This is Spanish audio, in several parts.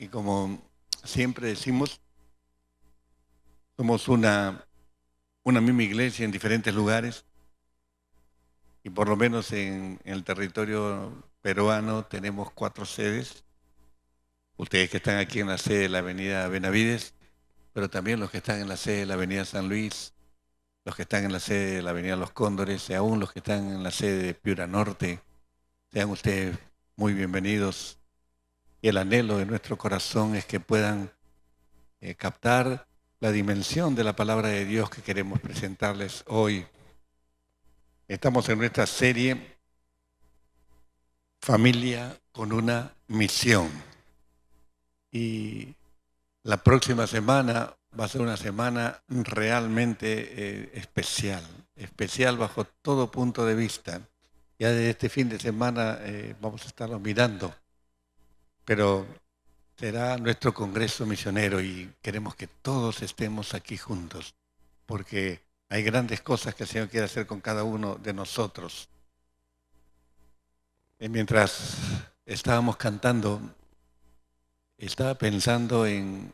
y como siempre decimos, somos una misma iglesia en diferentes lugares y por lo menos en el territorio peruano tenemos 4 sedes. Ustedes que están aquí en la sede de la Avenida Benavides, pero también los que están en la sede de la Avenida San Luis, los que están en la sede de la Avenida Los Cóndores y aún los que están en la sede de Piura Norte. Sean ustedes muy bienvenidos y el anhelo de nuestro corazón es que puedan captar la dimensión de la palabra de Dios que queremos presentarles hoy. Estamos en nuestra serie Familia con una misión y la próxima semana va a ser una semana realmente especial bajo todo punto de vista. Ya desde este fin de semana vamos a estarlo mirando, pero será nuestro congreso misionero y queremos que todos estemos aquí juntos, porque hay grandes cosas que el Señor quiere hacer con cada uno de nosotros. Y mientras estábamos cantando, estaba pensando en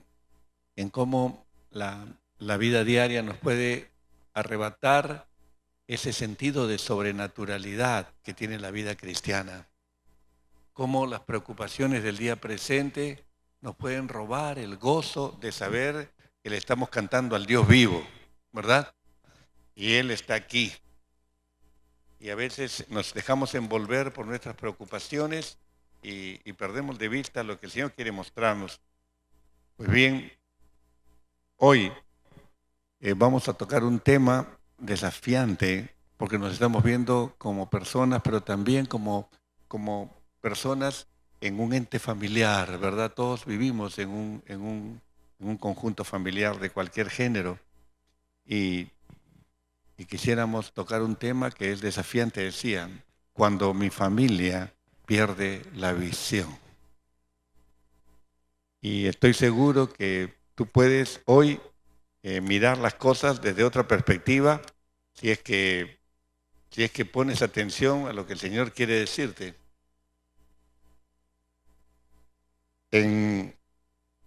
cómo la vida diaria nos puede arrebatar ese sentido de sobrenaturalidad que tiene la vida cristiana. Cómo las preocupaciones del día presente nos pueden robar el gozo de saber que le estamos cantando al Dios vivo, ¿verdad? Y Él está aquí. Y a veces nos dejamos envolver por nuestras preocupaciones y perdemos de vista lo que el Señor quiere mostrarnos. Pues bien, hoy vamos a tocar un tema desafiante porque nos estamos viendo como personas, pero también como personas en un ente familiar, ¿verdad? Todos vivimos en un conjunto familiar de cualquier género y quisiéramos tocar un tema que es desafiante, decía, cuando mi familia pierde la visión. Y estoy seguro que tú puedes hoy mirar las cosas desde otra perspectiva si es que pones atención a lo que el Señor quiere decirte. En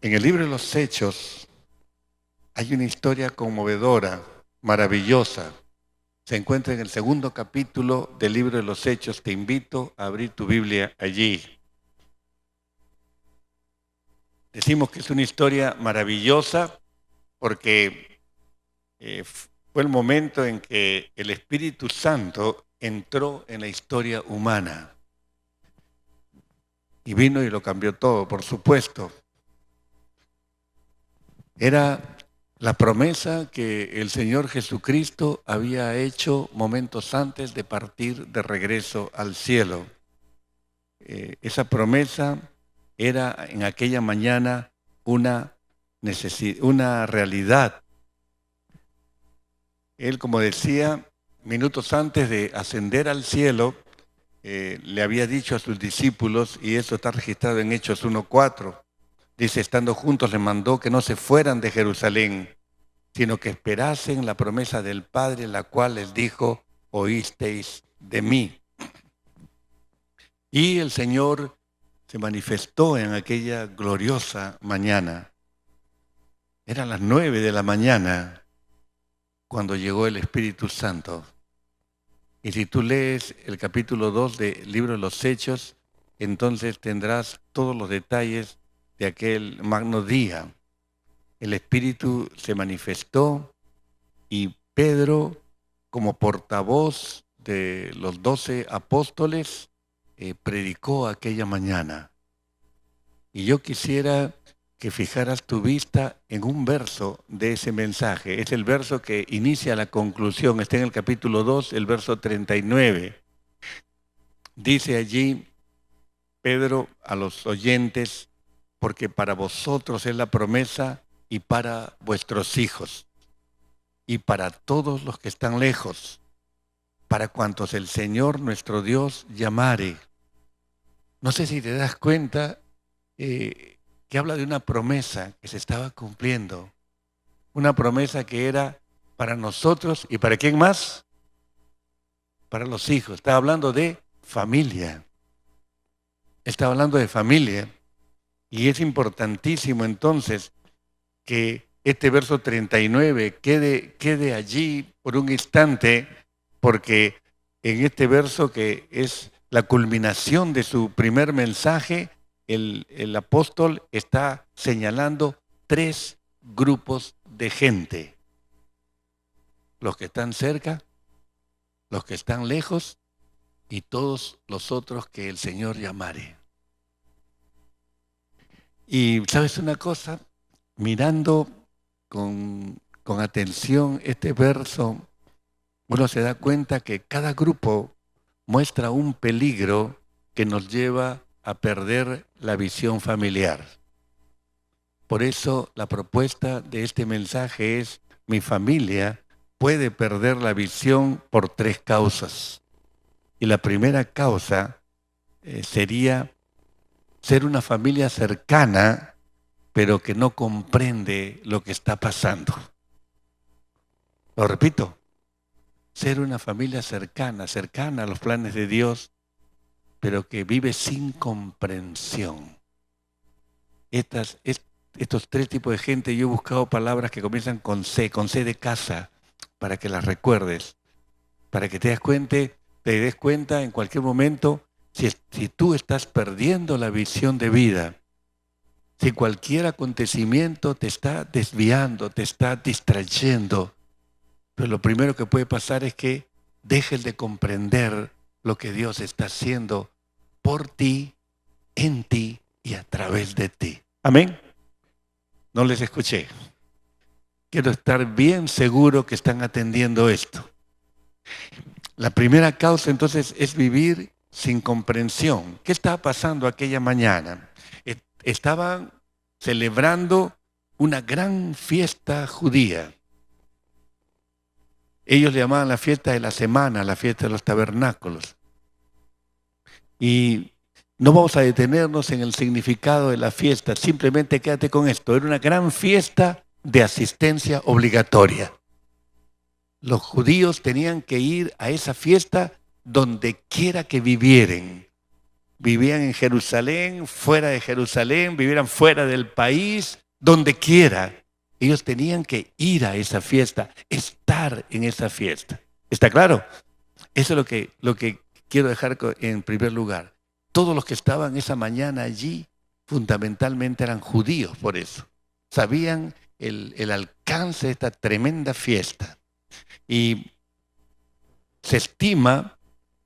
el libro de los Hechos hay una historia conmovedora, maravillosa. Se encuentra en el 2º capítulo del libro de los Hechos. Te invito a abrir tu Biblia allí. Decimos que es una historia maravillosa porque fue el momento en que el Espíritu Santo entró en la historia humana. Y vino y lo cambió todo, por supuesto. Era la promesa que el Señor Jesucristo había hecho momentos antes de partir de regreso al cielo. Esa promesa era en aquella mañana una realidad. Él, como decía, minutos antes de ascender al cielo, le había dicho a sus discípulos, y esto está registrado en Hechos 1:4, dice, estando juntos le mandó que no se fueran de Jerusalén, sino que esperasen la promesa del Padre, la cual les dijo, oísteis de mí. Y el Señor se manifestó en aquella gloriosa mañana. Eran las 9 de la mañana cuando llegó el Espíritu Santo. Y si tú lees el capítulo 2 del libro de los Hechos, entonces tendrás todos los detalles de aquel magno día. El Espíritu se manifestó y Pedro, como portavoz de los 12 apóstoles, predicó aquella mañana. Y yo quisiera que fijaras tu vista en un verso de ese mensaje. Es el verso que inicia la conclusión. Está en el capítulo 2, el verso 39. Dice allí Pedro a los oyentes, porque para vosotros es la promesa y para vuestros hijos y para todos los que están lejos, para cuantos el Señor nuestro Dios llamare. No sé si te das cuenta que habla de una promesa que se estaba cumpliendo, una promesa que era para nosotros y ¿para quién más? Para los hijos. Estaba hablando de familia. Estaba hablando de familia. Y es importantísimo entonces que este verso 39 quede allí por un instante, porque en este verso, que es la culminación de su primer mensaje, el apóstol está señalando tres grupos de gente: los que están cerca, los que están lejos y todos los otros que el Señor llamare. Y ¿sabes una cosa? Mirando con atención este verso, uno se da cuenta que cada grupo muestra un peligro que nos lleva a perder la visión familiar. Por eso la propuesta de este mensaje es: mi familia puede perder la visión por tres causas. Y la primera causa sería ser una familia cercana, pero que no comprende lo que está pasando. Lo repito, ser una familia cercana a los planes de Dios, pero que vive sin comprensión. Estos tres tipos de gente, yo he buscado palabras que comienzan con C de casa, para que las recuerdes, para que te des cuenta en cualquier momento si tú estás perdiendo la visión de vida, si cualquier acontecimiento te está desviando, te está distrayendo. Pero lo primero que puede pasar es que dejes de comprender lo que Dios está haciendo por ti, en ti y a través de ti. Amén. No les escuché. Quiero estar bien seguro que están atendiendo esto. La primera causa entonces es vivir sin comprensión. ¿Qué estaba pasando aquella mañana? Estaban celebrando una gran fiesta judía. Ellos le llamaban la fiesta de la semana, la fiesta de los tabernáculos. Y no vamos a detenernos en el significado de la fiesta, simplemente quédate con esto: era una gran fiesta de asistencia obligatoria. Los judíos tenían que ir a esa fiesta donde quiera que vivieren. Vivían en Jerusalén, fuera de Jerusalén, vivieran fuera del país, donde quiera. Ellos tenían que ir a esa fiesta, estar en esa fiesta. ¿Está claro? Eso es lo que quiero dejar en primer lugar. Todos los que estaban esa mañana allí fundamentalmente eran judíos, por eso. Sabían el alcance de esta tremenda fiesta. Y se estima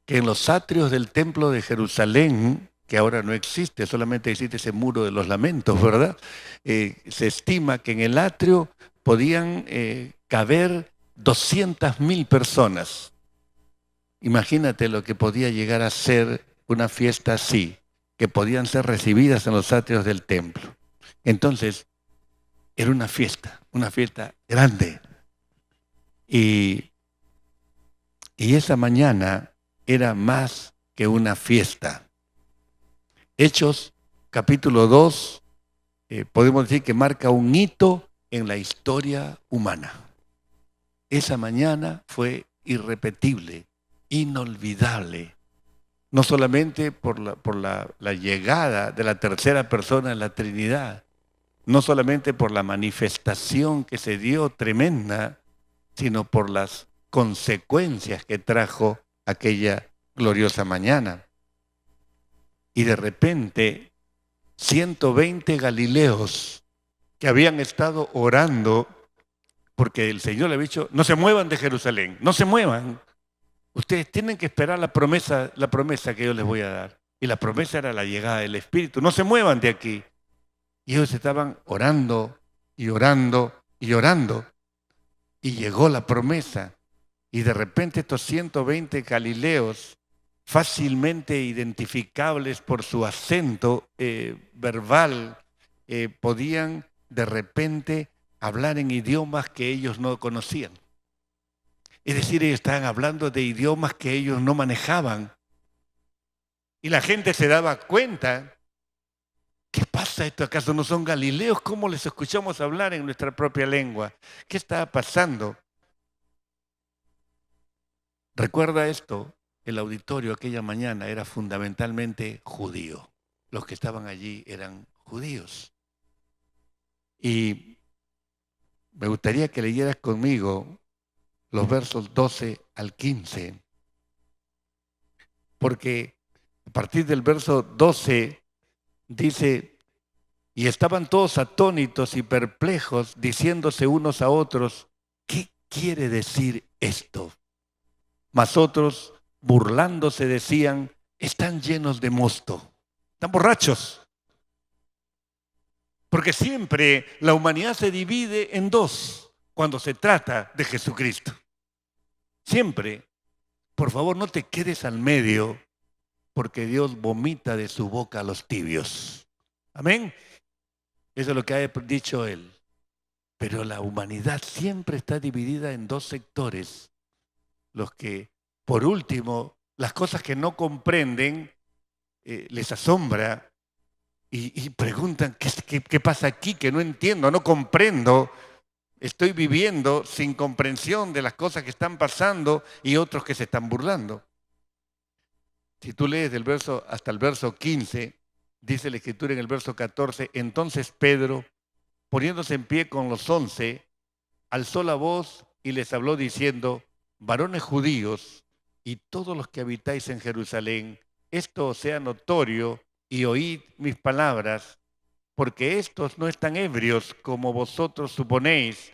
que en los atrios del templo de Jerusalén, que ahora no existe, solamente existe ese muro de los lamentos, ¿verdad? Se estima que en el atrio podían caber 200.000 personas. Imagínate lo que podía llegar a ser una fiesta así, que podían ser recibidas en los atrios del templo. Entonces, era una fiesta grande. Y esa mañana era más que una fiesta. Hechos capítulo 2, podemos decir que marca un hito en la historia humana. Esa mañana fue irrepetible, inolvidable, no solamente por la llegada de la tercera persona en la Trinidad, no solamente por la manifestación que se dio tremenda, sino por las consecuencias que trajo aquella gloriosa mañana. Y de repente, 120 galileos que habían estado orando, porque el Señor le había dicho: no se muevan de Jerusalén, no se muevan. Ustedes tienen que esperar la promesa que yo les voy a dar. Y la promesa era la llegada del Espíritu. No se muevan de aquí. Y ellos estaban orando y orando y orando. Y llegó la promesa. Y de repente estos 120 galileos, fácilmente identificables por su acento verbal, podían de repente hablar en idiomas que ellos no conocían. Es decir, ellos estaban hablando de idiomas que ellos no manejaban. Y la gente se daba cuenta: ¿qué pasa esto? ¿Acaso no son galileos? ¿Cómo les escuchamos hablar en nuestra propia lengua? ¿Qué estaba pasando? Recuerda esto: el auditorio aquella mañana era fundamentalmente judío. Los que estaban allí eran judíos. Y me gustaría que leyeras conmigo los versos 12 al 15, porque a partir del verso 12 dice: y estaban todos atónitos y perplejos, diciéndose unos a otros, ¿qué quiere decir esto? Mas otros, burlándose, decían, están llenos de mosto, están borrachos. Porque siempre la humanidad se divide en dos cuando se trata de Jesucristo. Siempre. Por favor, no te quedes al medio, porque Dios vomita de su boca a los tibios. Amén. Eso es lo que ha dicho Él. Pero la humanidad siempre está dividida en dos sectores. Los que, por último, las cosas que no comprenden, les asombra y preguntan, ¿qué pasa aquí? Que no entiendo, no comprendo. Estoy viviendo sin comprensión de las cosas que están pasando, y otros que se están burlando. Si tú lees del verso hasta el verso 15, dice la Escritura en el verso 14, entonces Pedro, poniéndose en pie con los 11, alzó la voz y les habló diciendo, varones judíos y todos los que habitáis en Jerusalén, esto os sea notorio y oíd mis palabras, porque estos no están ebrios como vosotros suponéis,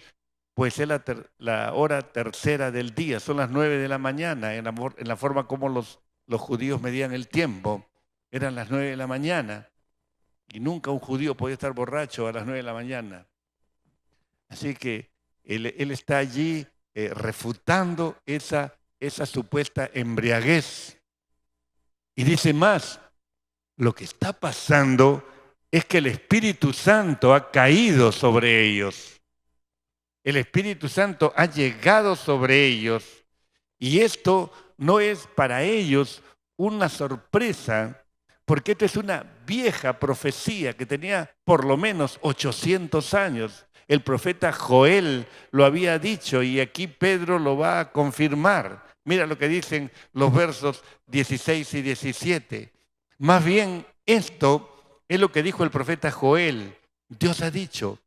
pues es la hora tercera del día, son las 9 de la mañana, en la forma como los judíos medían el tiempo, eran las 9 de la mañana, y nunca un judío podía estar borracho a las 9 de la mañana. Así que él está allí refutando esa supuesta embriaguez. Y dice más, lo que está pasando es que el Espíritu Santo ha caído sobre ellos. El Espíritu Santo ha llegado sobre ellos. Y esto no es para ellos una sorpresa, porque esto es una vieja profecía que tenía por lo menos 800 años. El profeta Joel lo había dicho y aquí Pedro lo va a confirmar. Mira lo que dicen los versos 16 y 17. Más bien esto es lo que dijo el profeta Joel. Dios ha dicho,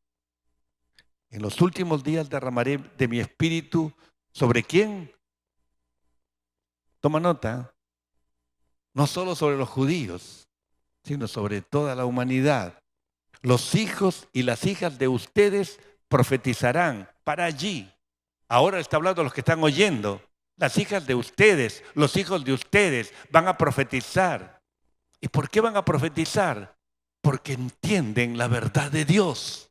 en los últimos días derramaré de mi espíritu ¿sobre quién? Toma nota, no solo sobre los judíos, sino sobre toda la humanidad. Los hijos y las hijas de ustedes profetizarán para allí. Ahora está hablando a los que están oyendo. Las hijas de ustedes, los hijos de ustedes van a profetizar. ¿Y por qué van a profetizar? Porque entienden la verdad de Dios.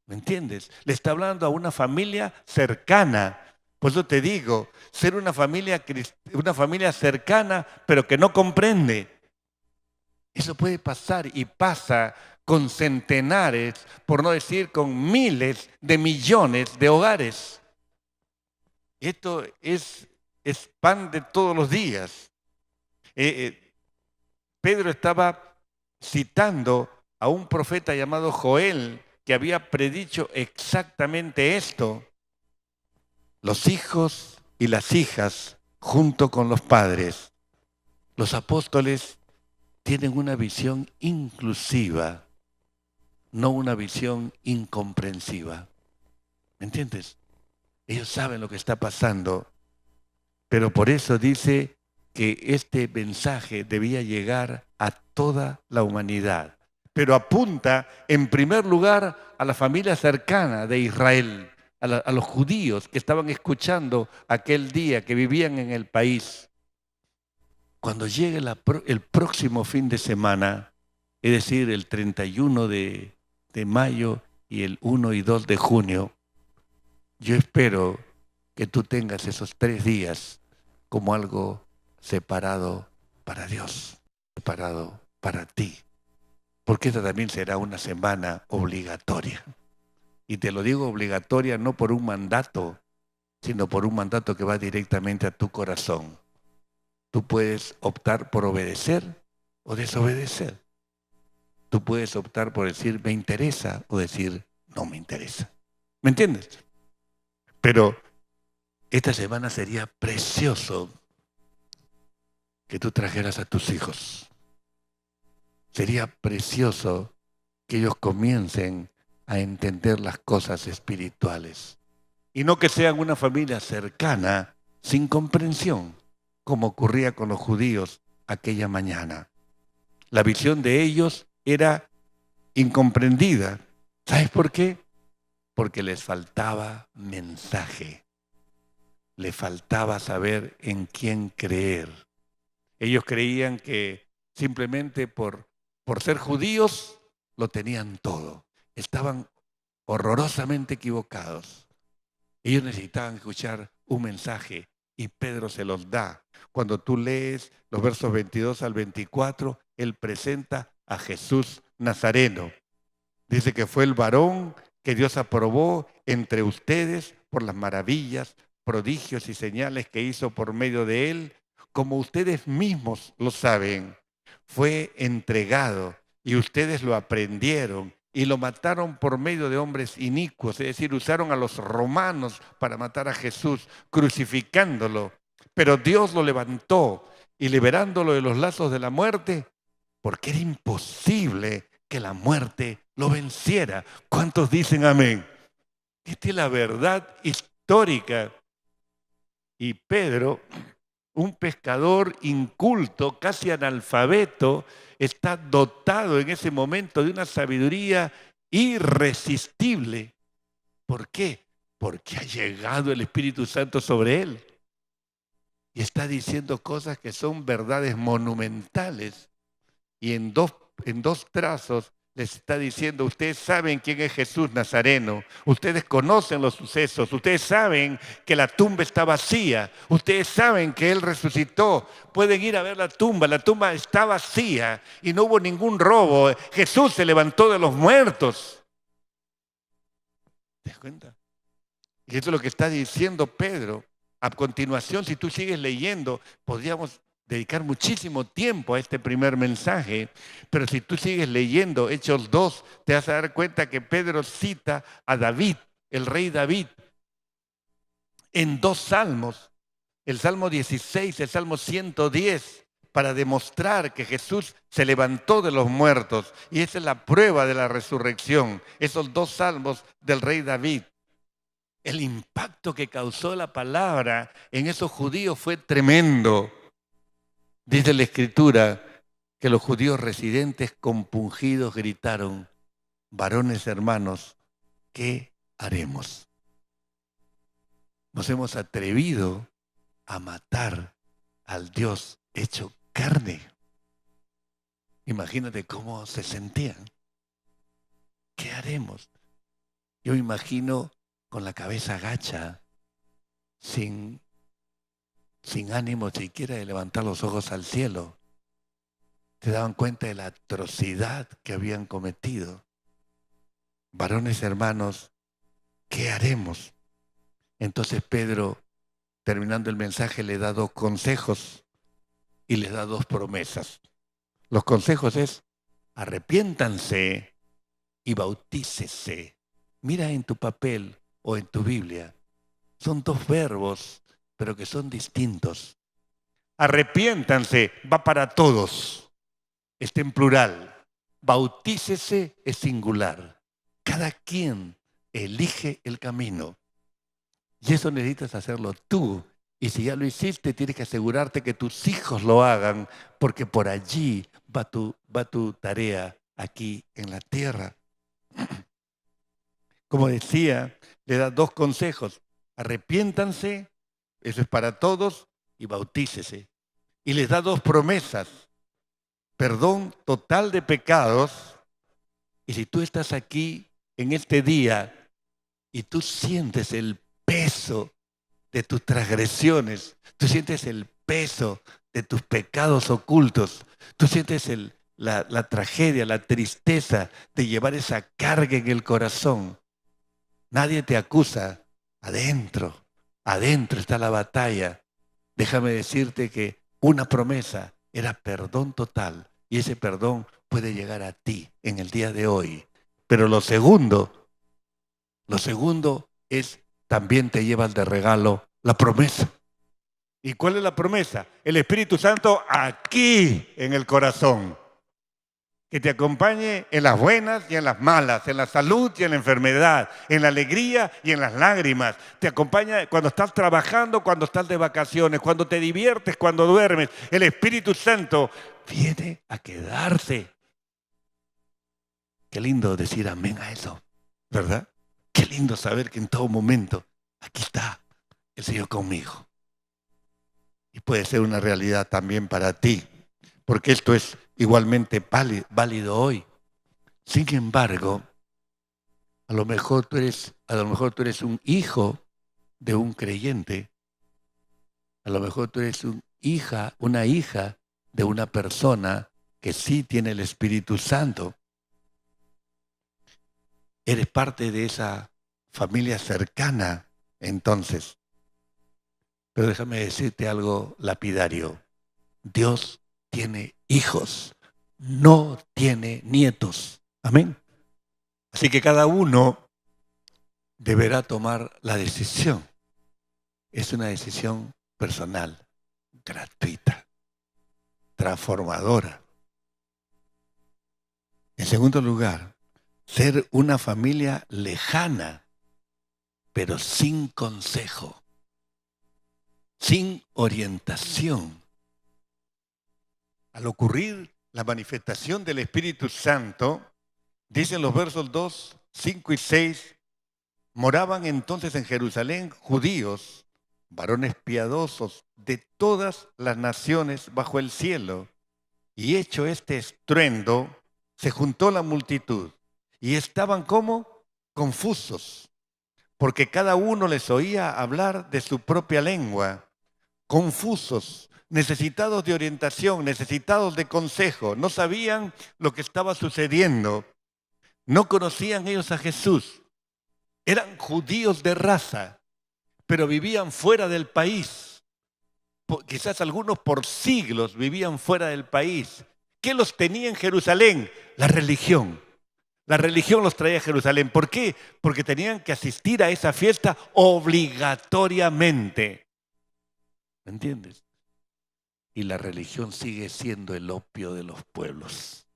¿Me entiendes? Le está hablando a una familia cercana. Por eso te digo, ser una familia cercana, pero que no comprende. Eso puede pasar y pasa con centenares, por no decir con miles de millones de hogares. Esto es pan de todos los días. Pedro estaba citando a un profeta llamado Joel que había predicho exactamente esto. Los hijos y las hijas junto con los padres. Los apóstoles tienen una visión inclusiva, no una visión incomprensiva. ¿Me entiendes? Ellos saben lo que está pasando, pero por eso dice que este mensaje debía llegar a toda la humanidad. Pero apunta en primer lugar a la familia cercana de Israel, a los judíos que estaban escuchando aquel día, que vivían en el país. Cuando llegue el próximo fin de semana, es decir, el 31 de mayo y el 1 y 2 de junio, yo espero que tú tengas esos 3 días como algo separado para Dios, separado para ti. Porque esta también será una semana obligatoria. Y te lo digo obligatoria no por un mandato, sino por un mandato que va directamente a tu corazón. Tú puedes optar por obedecer o desobedecer. Tú puedes optar por decir me interesa o decir no me interesa. ¿Me entiendes? Pero esta semana sería precioso que tú trajeras a tus hijos. Sería precioso que ellos comiencen a entender las cosas espirituales. Y no que sean una familia cercana, sin comprensión, como ocurría con los judíos aquella mañana. La visión de ellos era incomprendida. ¿Sabes por qué? Porque les faltaba mensaje. Les faltaba saber en quién creer. Ellos creían que simplemente por ser judíos lo tenían todo. Estaban horrorosamente equivocados. Ellos necesitaban escuchar un mensaje y Pedro se los da. Cuando tú lees los versos 22 al 24, él presenta a Jesús Nazareno. Dice que fue el varón que Dios aprobó entre ustedes por las maravillas, prodigios y señales que hizo por medio de él. Como ustedes mismos lo saben, fue entregado y ustedes lo aprendieron y lo mataron por medio de hombres inicuos, es decir, usaron a los romanos para matar a Jesús, crucificándolo. Pero Dios lo levantó y liberándolo de los lazos de la muerte, porque era imposible que la muerte lo venciera. ¿Cuántos dicen amén? Esta es la verdad histórica. Y Pedro, un pescador inculto, casi analfabeto, está dotado en ese momento de una sabiduría irresistible. ¿Por qué? Porque ha llegado el Espíritu Santo sobre él. Y está diciendo cosas que son verdades monumentales. Y en dos trazos les está diciendo, ustedes saben quién es Jesús Nazareno, ustedes conocen los sucesos, ustedes saben que la tumba está vacía, ustedes saben que Él resucitó, pueden ir a ver la tumba está vacía y no hubo ningún robo, Jesús se levantó de los muertos. ¿Te das cuenta? Y eso es lo que está diciendo Pedro. A continuación, si tú sigues leyendo, podríamos dedicar muchísimo tiempo a este primer mensaje, pero si tú sigues leyendo Hechos 2, te vas a dar cuenta que Pedro cita a David, el rey David, en dos salmos, el Salmo 16, el Salmo 110, para demostrar que Jesús se levantó de los muertos, y esa es la prueba de la resurrección, esos dos salmos del rey David. El impacto que causó la palabra en esos judíos fue tremendo. Dice la Escritura que los judíos residentes compungidos gritaron, varones hermanos, ¿qué haremos? Nos hemos atrevido a matar al Dios hecho carne. Imagínate cómo se sentían. ¿Qué haremos? Yo me imagino con la cabeza agacha, sin ánimo siquiera de levantar los ojos al cielo. Se daban cuenta de la atrocidad que habían cometido. Varones hermanos, ¿qué haremos? Entonces Pedro, terminando el mensaje, le da dos consejos y les da dos promesas. Los consejos es, arrepiéntanse y bautícese. Mira en tu papel o en tu Biblia. Son dos verbos, pero que son distintos. Arrepiéntanse va para todos. Está en plural. Bautícese es singular. Cada quien elige el camino. Y eso necesitas hacerlo tú. Y si ya lo hiciste, tienes que asegurarte que tus hijos lo hagan, porque por allí va tu tarea aquí en la tierra. Como decía, le da dos consejos. Arrepiéntanse, eso es para todos, y bautícese. Y les da dos promesas. Perdón total de pecados. Y si tú estás aquí en este día y tú sientes el peso de tus transgresiones, tú sientes el peso de tus pecados ocultos, tú sientes la tragedia, la tristeza de llevar esa carga en el corazón. Nadie te acusa. Adentro está la batalla. Déjame decirte que una promesa era perdón total y ese perdón puede llegar a ti en el día de hoy. Pero lo segundo es también te llevas de regalo la promesa. ¿Y cuál es la promesa? El Espíritu Santo aquí en el corazón. que te acompañe en las buenas y en las malas, en la salud y en la enfermedad, en la alegría y en las lágrimas. Te acompaña cuando estás trabajando, cuando estás de vacaciones, cuando te diviertes, cuando duermes. El Espíritu Santo viene a quedarse. Qué lindo decir amén a eso, ¿verdad? Qué lindo saber que en todo momento aquí está el Señor conmigo. Y puede ser una realidad también para ti, porque esto es igualmente válido hoy. Sin embargo, a lo mejor tú eres un hijo de un creyente, a lo mejor tú eres una hija de una persona que sí tiene el Espíritu Santo. Eres parte de esa familia cercana, entonces. Pero déjame decirte algo lapidario. Dios tiene hijos, no tiene nietos. Amén. Así que cada uno deberá tomar la decisión. Es una decisión personal, gratuita, transformadora. En segundo lugar, ser una familia lejana, pero sin consejo, sin orientación. Al ocurrir la manifestación del Espíritu Santo, dicen los versos 2, 5 y 6, moraban entonces en Jerusalén judíos, varones piadosos de todas las naciones bajo el cielo. Y hecho este estruendo, se juntó la multitud y estaban como confusos, porque cada uno les oía hablar de su propia lengua, confusos, necesitados de orientación, necesitados de consejo, no sabían lo que estaba sucediendo, no conocían ellos a Jesús, eran judíos de raza, pero vivían fuera del país. Quizás algunos por siglos vivían fuera del país. ¿Qué los tenía en Jerusalén? La religión. La religión los traía a Jerusalén. ¿Por qué? Porque tenían que asistir a esa fiesta obligatoriamente. ¿Me entiendes? Y la religión sigue siendo el opio de los pueblos.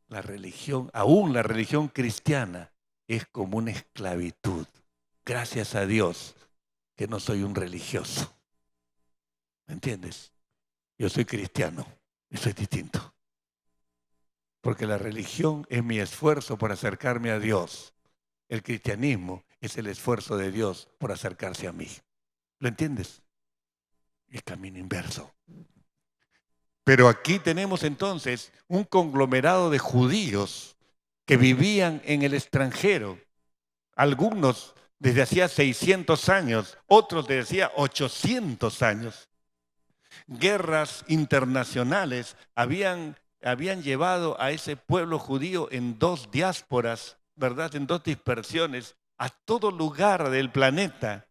La religión, aún la religión cristiana, es como una esclavitud. Gracias a Dios que no soy un religioso. ¿Me entiendes? Yo soy cristiano y soy distinto. Porque la religión es mi esfuerzo por acercarme a Dios. El cristianismo es el esfuerzo de Dios por acercarse a mí. ¿Lo entiendes? Es camino inverso. Pero aquí tenemos entonces un conglomerado de judíos que vivían en el extranjero. Algunos desde hacía 600 años, otros desde hacía 800 años. Guerras internacionales habían llevado a ese pueblo judío en dos diásporas, ¿verdad? En dos dispersiones, a todo lugar del planeta.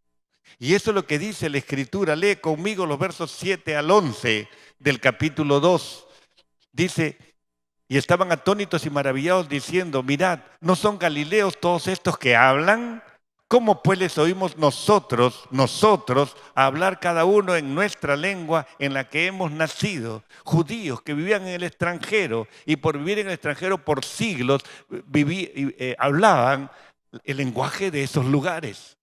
Y eso es lo que dice la Escritura. Lee conmigo los versos 7 al 11 del capítulo 2. Dice, y estaban atónitos y maravillados diciendo, mirad, ¿no son galileos todos estos que hablan? ¿Cómo pues les oímos nosotros, hablar cada uno en nuestra lengua en la que hemos nacido? Judíos que vivían en el extranjero y por vivir en el extranjero por siglos hablaban el lenguaje de esos lugares.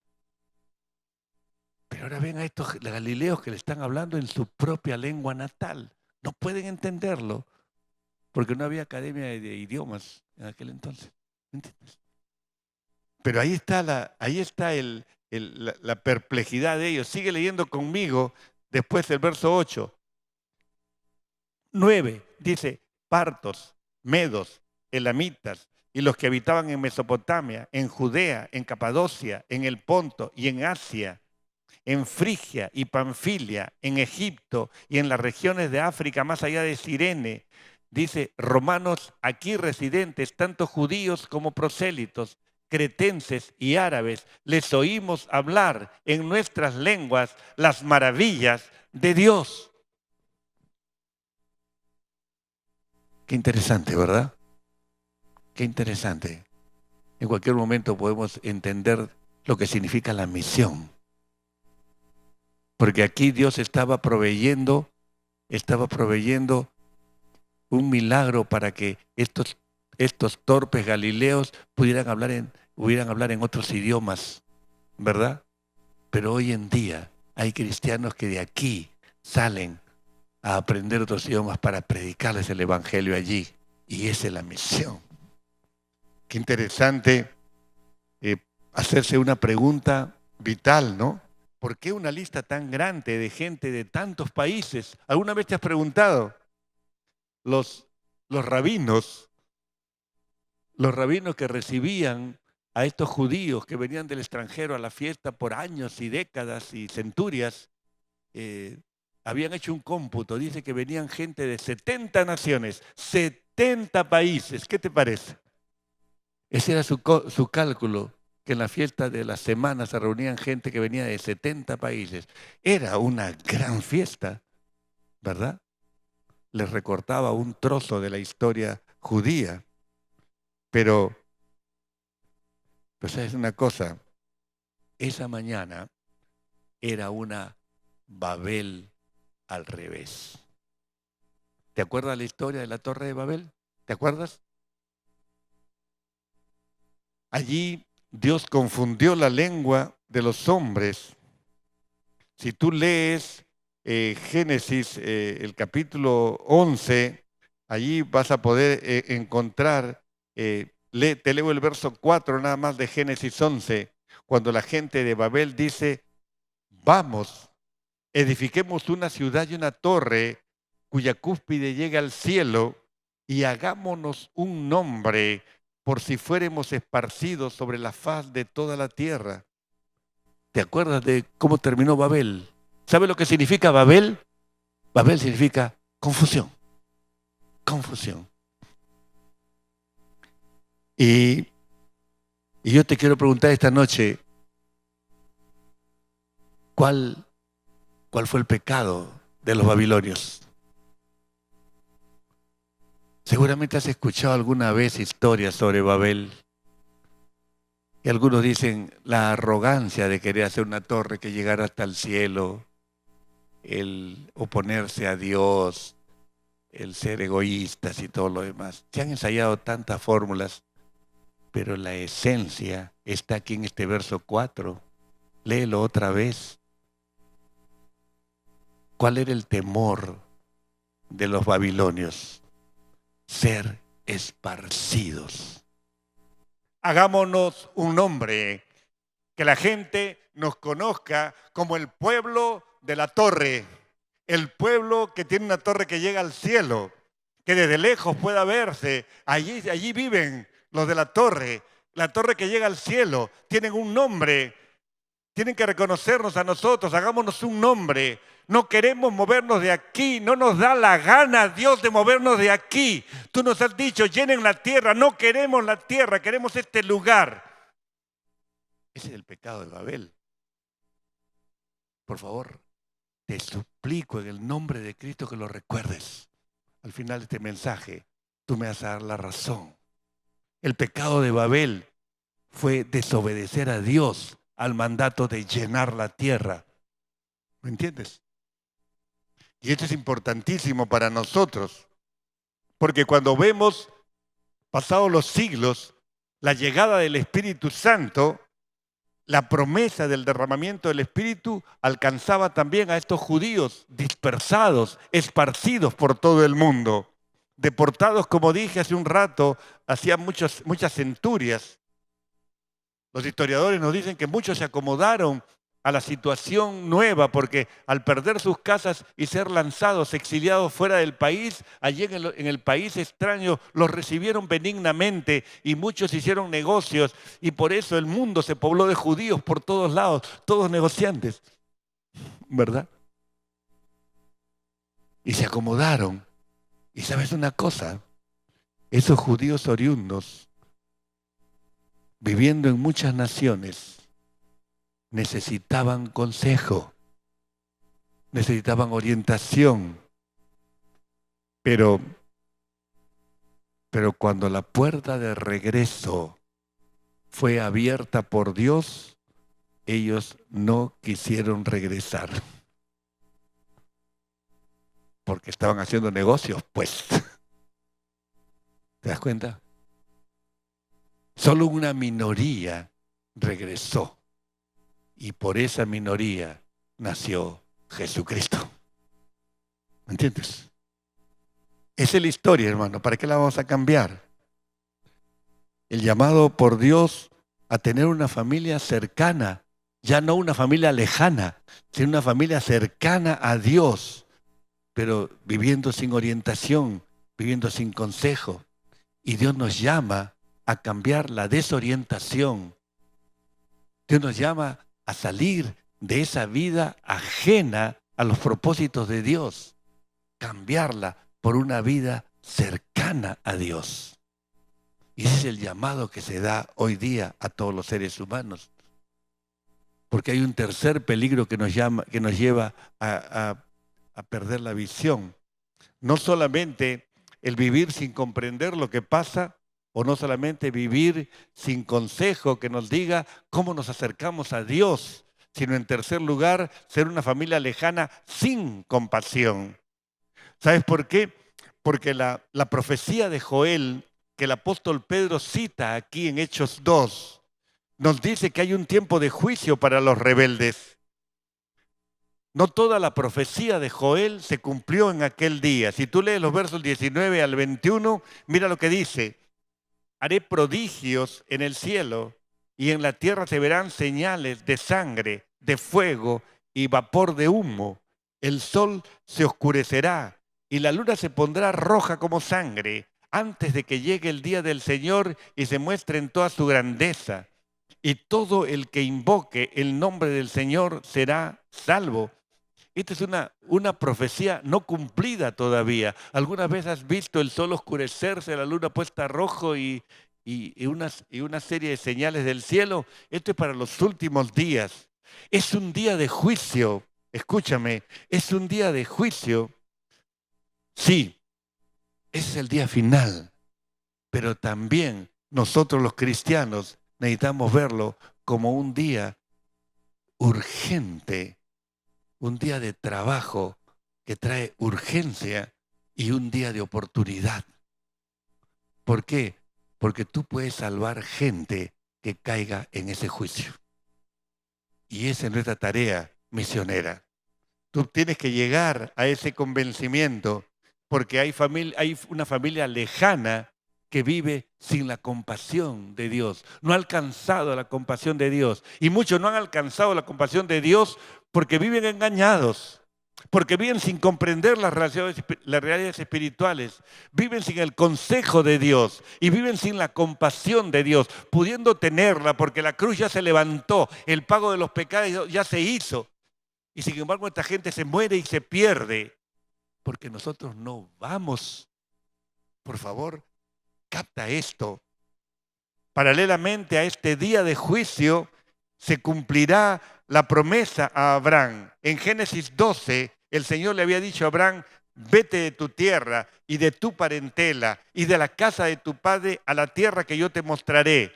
Pero ahora ven a estos galileos que le están hablando en su propia lengua natal. No pueden entenderlo porque no había academia de idiomas en aquel entonces. ¿Entiendes? Pero ahí está la perplejidad de ellos. Sigue leyendo conmigo después del verso 8. 9 dice, partos, medos, elamitas y los que habitaban en Mesopotamia, en Judea, en Capadocia, en el Ponto y en Asia, en Frigia y Panfilia, en Egipto y en las regiones de África más allá de Cirene. Dice, romanos aquí residentes, tanto judíos como prosélitos, cretenses y árabes, les oímos hablar en nuestras lenguas las maravillas de Dios. Qué interesante, ¿verdad? Qué interesante. En cualquier momento podemos entender lo que significa la misión. Porque aquí Dios estaba proveyendo un milagro para que estos torpes galileos pudieran hablar en otros idiomas, ¿verdad? Pero hoy en día hay cristianos que de aquí salen a aprender otros idiomas para predicarles el evangelio allí. Y esa es la misión. Qué interesante hacerse una pregunta vital, ¿no? ¿Por qué una lista tan grande de gente de tantos países? ¿Alguna vez te has preguntado? Los rabinos que recibían a estos judíos que venían del extranjero a la fiesta por años y décadas y centurias, habían hecho un cómputo. Dice que venían gente de 70 naciones, 70 países. ¿Qué te parece? Ese era su cálculo, que en la fiesta de la semana se reunían gente que venía de 70 países. Era una gran fiesta, ¿verdad? Les recortaba un trozo de la historia judía. Pero, pues es una cosa, esa mañana era una Babel al revés. ¿Te acuerdas la historia de la Torre de Babel? ¿Te acuerdas? Allí Dios confundió la lengua de los hombres. Si tú lees Génesis, el capítulo 11, allí vas a poder encontrar, te leo el verso 4 nada más de Génesis 11, cuando la gente de Babel dice, vamos, edifiquemos una ciudad y una torre cuya cúspide llega al cielo y hagámonos un nombre por si fuéramos esparcidos sobre la faz de toda la tierra. ¿Te acuerdas de cómo terminó Babel? ¿Sabe lo que significa Babel? Babel significa confusión. Confusión. Y yo te quiero preguntar esta noche, ¿cuál fue el pecado de los babilonios? Seguramente has escuchado alguna vez historias sobre Babel. Y algunos dicen la arrogancia de querer hacer una torre que llegara hasta el cielo, el oponerse a Dios, el ser egoístas y todo lo demás. Se han ensayado tantas fórmulas, pero la esencia está aquí en este verso 4. Léelo otra vez. ¿Cuál era el temor de los babilonios? Ser esparcidos. Hagámonos un nombre, que la gente nos conozca como el pueblo de la torre, el pueblo que tiene una torre que llega al cielo, que desde lejos pueda verse. Allí viven los de la torre que llega al cielo, tienen un nombre, tienen que reconocernos a nosotros, hagámonos un nombre. No queremos movernos de aquí, no nos da la gana Dios de movernos de aquí. Tú nos has dicho, llenen la tierra, no queremos la tierra, queremos este lugar. Ese es el pecado de Babel. Por favor, te suplico en el nombre de Cristo que lo recuerdes. Al final de este mensaje, tú me vas a dar la razón. El pecado de Babel fue desobedecer a Dios al mandato de llenar la tierra. ¿Me entiendes? Y esto es importantísimo para nosotros, porque cuando vemos, pasados los siglos, la llegada del Espíritu Santo, la promesa del derramamiento del Espíritu alcanzaba también a estos judíos dispersados, esparcidos por todo el mundo, deportados, como dije hace un rato, hacía muchas centurias. Los historiadores nos dicen que muchos se acomodaron a la situación nueva, porque al perder sus casas y ser lanzados, exiliados fuera del país, allí en el país extraño los recibieron benignamente y muchos hicieron negocios, y por eso el mundo se pobló de judíos por todos lados, todos negociantes, ¿verdad? Y se acomodaron. Y sabes una cosa, esos judíos oriundos, viviendo en muchas naciones, necesitaban consejo, necesitaban orientación, pero cuando la puerta de regreso fue abierta por Dios, ellos no quisieron regresar, porque estaban haciendo negocios, pues. ¿Te das cuenta? Solo una minoría regresó y por esa minoría nació Jesucristo. ¿Me entiendes? Esa es la historia, hermano. ¿Para qué la vamos a cambiar? El llamado por Dios a tener una familia cercana, ya no una familia lejana, sino una familia cercana a Dios, pero viviendo sin orientación, viviendo sin consejo. Y Dios nos llama a cambiar la desorientación. Dios nos llama a salir de esa vida ajena a los propósitos de Dios, cambiarla por una vida cercana a Dios. Y ese es el llamado que se da hoy día a todos los seres humanos. Porque hay un tercer peligro que nos lleva a perder la visión. No solamente el vivir sin comprender lo que pasa, o no solamente vivir sin consejo que nos diga cómo nos acercamos a Dios, sino en tercer lugar, ser una familia lejana sin compasión. ¿Sabes por qué? Porque la profecía de Joel, que el apóstol Pedro cita aquí en Hechos 2, nos dice que hay un tiempo de juicio para los rebeldes. No toda la profecía de Joel se cumplió en aquel día. Si tú lees los versos 19 al 21, mira lo que dice. Haré prodigios en el cielo y en la tierra se verán señales de sangre, de fuego y vapor de humo. El sol se oscurecerá y la luna se pondrá roja como sangre antes de que llegue el día del Señor y se muestre en toda su grandeza. Y todo el que invoque el nombre del Señor será salvo. Esta es una profecía no cumplida todavía. ¿Alguna vez has visto el sol oscurecerse, la luna puesta rojo y una serie de señales del cielo? Esto es para los últimos días. Es un día de juicio. Escúchame, es un día de juicio. Sí, ese es el día final. Pero también nosotros los cristianos necesitamos verlo como un día urgente. Un día de trabajo que trae urgencia y un día de oportunidad. ¿Por qué? Porque tú puedes salvar gente que caiga en ese juicio. Y esa es nuestra tarea misionera. Tú tienes que llegar a ese convencimiento porque hay una familia lejana que vive sin la compasión de Dios. No ha alcanzado la compasión de Dios. Y muchos no han alcanzado la compasión de Dios porque viven engañados, porque viven sin comprender las realidades espirituales, viven sin el consejo de Dios y viven sin la compasión de Dios, pudiendo tenerla porque la cruz ya se levantó, el pago de los pecados ya se hizo. Y sin embargo esta gente se muere y se pierde porque nosotros no vamos. Por favor, capta esto. Paralelamente a este día de juicio se cumplirá la promesa a Abraham. En Génesis 12, el Señor le había dicho a Abraham, vete de tu tierra y de tu parentela y de la casa de tu padre a la tierra que yo te mostraré.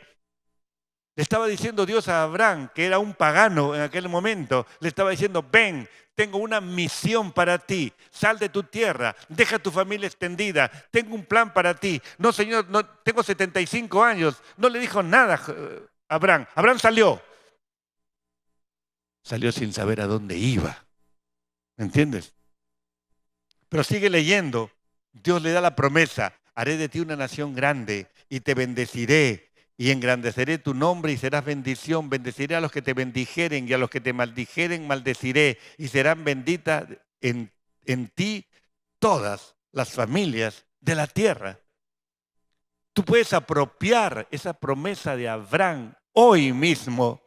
Le estaba diciendo Dios a Abraham, que era un pagano en aquel momento, le estaba diciendo, ven, tengo una misión para ti, sal de tu tierra, deja tu familia extendida, tengo un plan para ti. No, Señor, no, tengo 75 años, no le dijo nada a Abraham. Abraham salió sin saber a dónde iba, ¿me entiendes? Pero sigue leyendo, Dios le da la promesa, haré de ti una nación grande y te bendeciré. Y engrandeceré tu nombre y serás bendición. Bendeciré a los que te bendijeren y a los que te maldijeren maldeciré. Y serán benditas en ti todas las familias de la tierra. Tú puedes apropiar esa promesa de Abraham hoy mismo.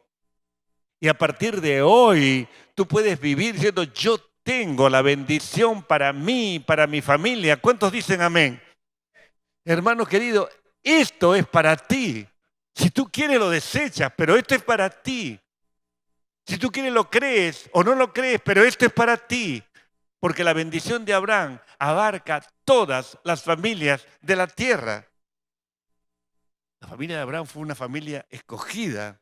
Y a partir de hoy tú puedes vivir diciendo, yo tengo la bendición para mí, para mi familia. ¿Cuántos dicen amén? Hermano querido, esto es para ti. Si tú quieres lo desechas, pero esto es para ti. Si tú quieres lo crees o no lo crees, pero esto es para ti. Porque la bendición de Abraham abarca todas las familias de la tierra. La familia de Abraham fue una familia escogida.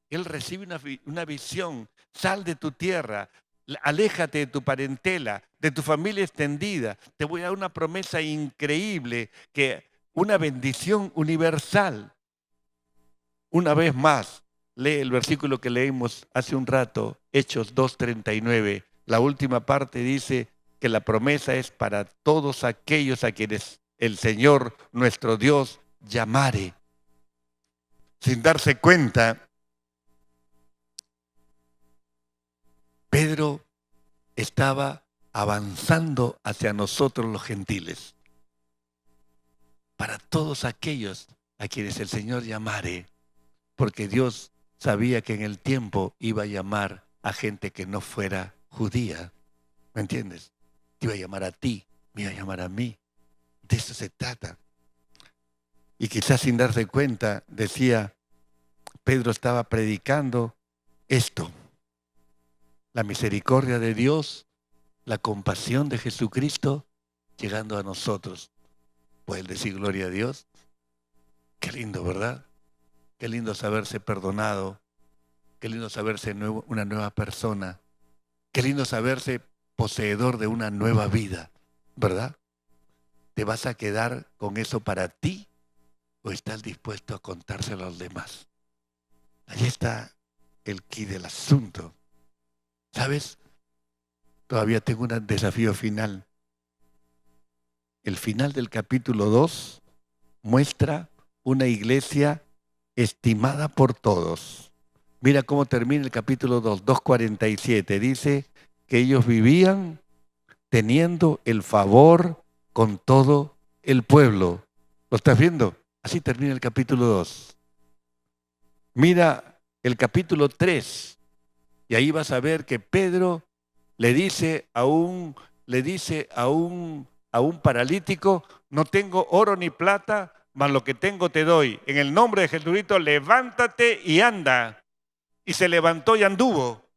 Él recibe una visión. Sal de tu tierra, aléjate de tu parentela, de tu familia extendida. Te voy a dar una promesa increíble que una bendición universal. Una vez más, lee el versículo que leímos hace un rato, Hechos 2:39. La última parte dice que la promesa es para todos aquellos a quienes el Señor, nuestro Dios, llamare. Sin darse cuenta, Pedro estaba avanzando hacia nosotros los gentiles. Para todos aquellos a quienes el Señor llamare, porque Dios sabía que en el tiempo iba a llamar a gente que no fuera judía. ¿Me entiendes? Te iba a llamar a ti, me iba a llamar a mí. De eso se trata. Y quizás sin darse cuenta, decía, Pedro estaba predicando esto. La misericordia de Dios, la compasión de Jesucristo llegando a nosotros. ¿Pueden decir gloria a Dios? Qué lindo, ¿verdad? Qué lindo saberse perdonado. Qué lindo saberse una nueva persona. Qué lindo saberse poseedor de una nueva vida, ¿verdad? ¿Te vas a quedar con eso para ti o estás dispuesto a contárselo a los demás? Allí está el quid del asunto. ¿Sabes? Todavía tengo un desafío final. El final del capítulo 2 muestra una iglesia estimada por todos. Mira cómo termina el capítulo 2, 2:47. Dice que ellos vivían teniendo el favor con todo el pueblo. ¿Lo estás viendo? Así termina el capítulo 2. Mira el capítulo 3 y ahí vas a ver que Pedro le dice a un paralítico, no tengo oro ni plata, mas lo que tengo te doy. En el nombre de Jesucristo, levántate y anda. Y se levantó y anduvo.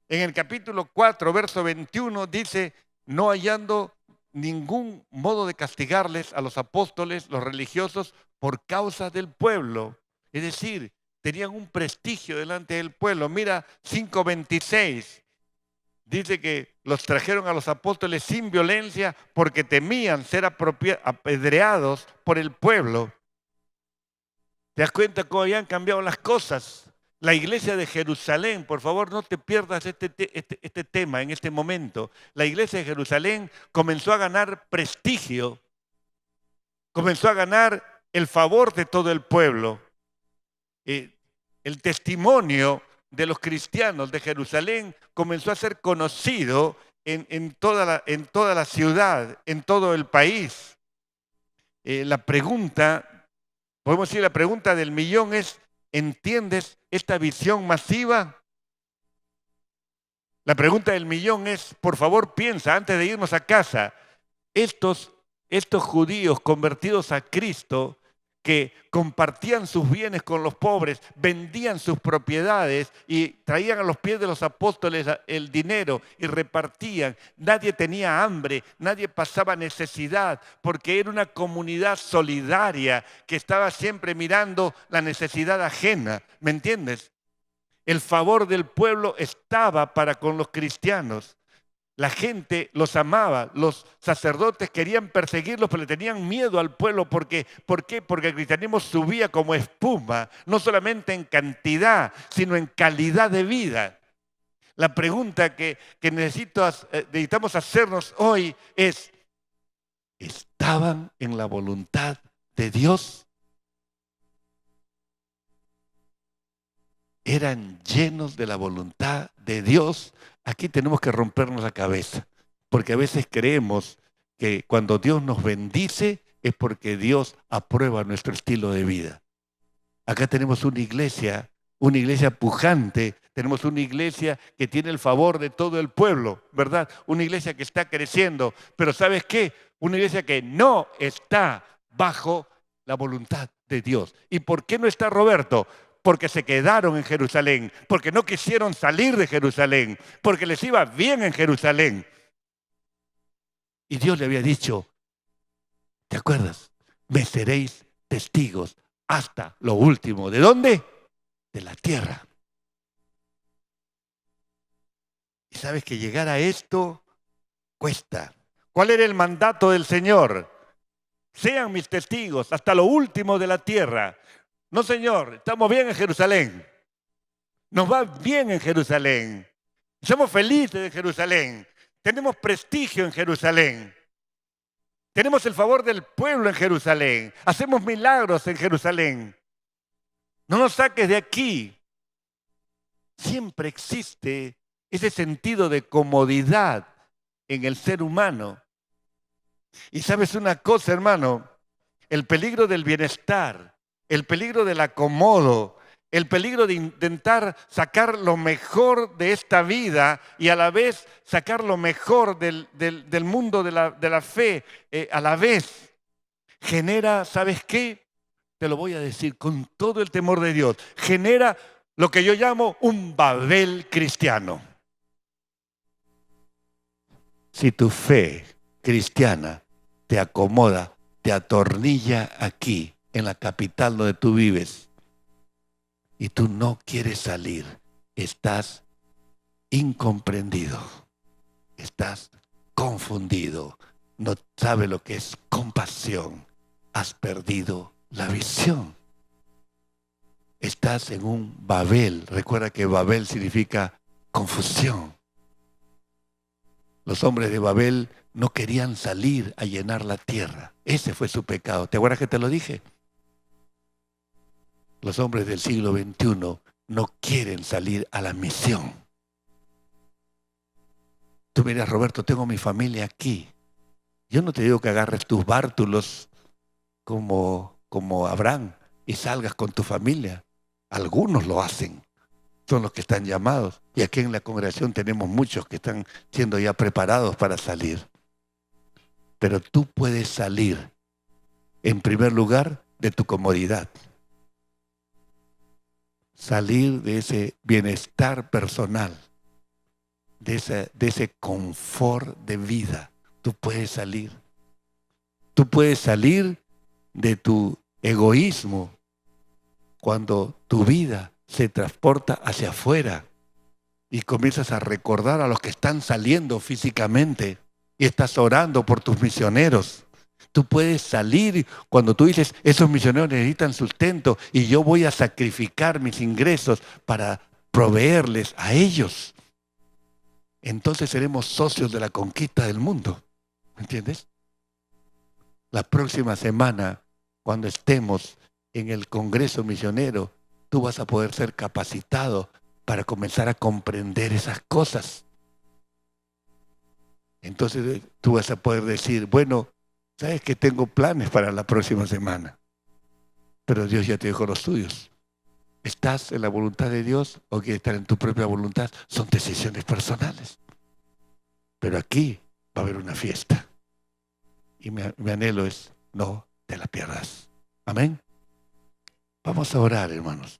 En el capítulo 4, verso 21, dice, no hallando ningún modo de castigarles a los apóstoles, los religiosos, por causa del pueblo. Es decir, tenían un prestigio delante del pueblo. Mira, 5:26. Dice que los trajeron a los apóstoles sin violencia porque temían ser apedreados por el pueblo. ¿Te das cuenta cómo habían cambiado las cosas? La iglesia de Jerusalén, por favor, no te pierdas este tema en este momento. La iglesia de Jerusalén comenzó a ganar prestigio, comenzó a ganar el favor de todo el pueblo. El testimonio de los cristianos de Jerusalén comenzó a ser conocido en toda la ciudad, en todo el país. La pregunta, podemos decir, la pregunta del millón es, ¿entiendes esta visión masiva? La pregunta del millón es, por favor, piensa antes de irnos a casa, estos judíos convertidos a Cristo, que compartían sus bienes con los pobres, vendían sus propiedades y traían a los pies de los apóstoles el dinero y repartían. Nadie tenía hambre, nadie pasaba necesidad, porque era una comunidad solidaria que estaba siempre mirando la necesidad ajena. ¿Me entiendes? El favor del pueblo estaba para con los cristianos. La gente los amaba, los sacerdotes querían perseguirlos, pero le tenían miedo al pueblo. ¿Por qué? Porque el cristianismo subía como espuma, no solamente en cantidad, sino en calidad de vida. La pregunta que necesitamos hacernos hoy es, ¿estaban en la voluntad de Dios? ¿Eran llenos de la voluntad de Dios? Aquí tenemos que rompernos la cabeza, porque a veces creemos que cuando Dios nos bendice es porque Dios aprueba nuestro estilo de vida. Acá tenemos una iglesia pujante, tenemos una iglesia que tiene el favor de todo el pueblo, ¿verdad? Una iglesia que está creciendo, pero ¿sabes qué? Una iglesia que no está bajo la voluntad de Dios. ¿Y por qué no está, Roberto? Porque se quedaron en Jerusalén, porque no quisieron salir de Jerusalén, porque les iba bien en Jerusalén. Y Dios le había dicho, ¿te acuerdas? Me seréis testigos hasta lo último. ¿De dónde? De la tierra. Y sabes que llegar a esto cuesta. ¿Cuál era el mandato del Señor? Sean mis testigos hasta lo último de la tierra. No, Señor, estamos bien en Jerusalén. Nos va bien en Jerusalén. Somos felices en Jerusalén. Tenemos prestigio en Jerusalén. Tenemos el favor del pueblo en Jerusalén. Hacemos milagros en Jerusalén. No nos saques de aquí. Siempre existe ese sentido de comodidad en el ser humano. Y sabes una cosa, hermano, el peligro del bienestar, el peligro del acomodo, el peligro de intentar sacar lo mejor de esta vida y a la vez sacar lo mejor del mundo de la fe, a la vez genera, ¿sabes qué? Te lo voy a decir con todo el temor de Dios, genera lo que yo llamo un Babel cristiano. Si tu fe cristiana te acomoda, te atornilla aquí, en la capital donde tú vives, y tú no quieres salir, estás incomprendido, estás confundido, no sabes lo que es compasión, has perdido la visión. Estás en un Babel. Recuerda que Babel significa confusión. Los hombres de Babel no querían salir a llenar la tierra. Ese fue su pecado. ¿Te acuerdas que te lo dije? Los hombres del siglo XXI no quieren salir a la misión. Tú miras, Roberto, tengo mi familia aquí. Yo no te digo que agarres tus bártulos como Abraham y salgas con tu familia. Algunos lo hacen. Son los que están llamados. Y aquí en la congregación tenemos muchos que están siendo ya preparados para salir. Pero tú puedes salir, en primer lugar, de tu comodidad. Salir de ese bienestar personal, de ese confort de vida. Tú puedes salir. Tú puedes salir de tu egoísmo cuando tu vida se transporta hacia afuera y comienzas a recordar a los que están saliendo físicamente y estás orando por tus misioneros. Tú puedes salir cuando tú dices, esos misioneros necesitan sustento y yo voy a sacrificar mis ingresos para proveerles a ellos. Entonces seremos socios de la conquista del mundo. ¿Me entiendes? La próxima semana, cuando estemos en el Congreso Misionero, tú vas a poder ser capacitado para comenzar a comprender esas cosas. Entonces tú vas a poder decir, bueno, sabes que tengo planes para la próxima semana, pero Dios ya te dejó los tuyos. ¿Estás en la voluntad de Dios o quieres estar en tu propia voluntad? Son decisiones personales. Pero aquí va a haber una fiesta. Y mi anhelo es, no te la pierdas. Amén. Vamos a orar, hermanos.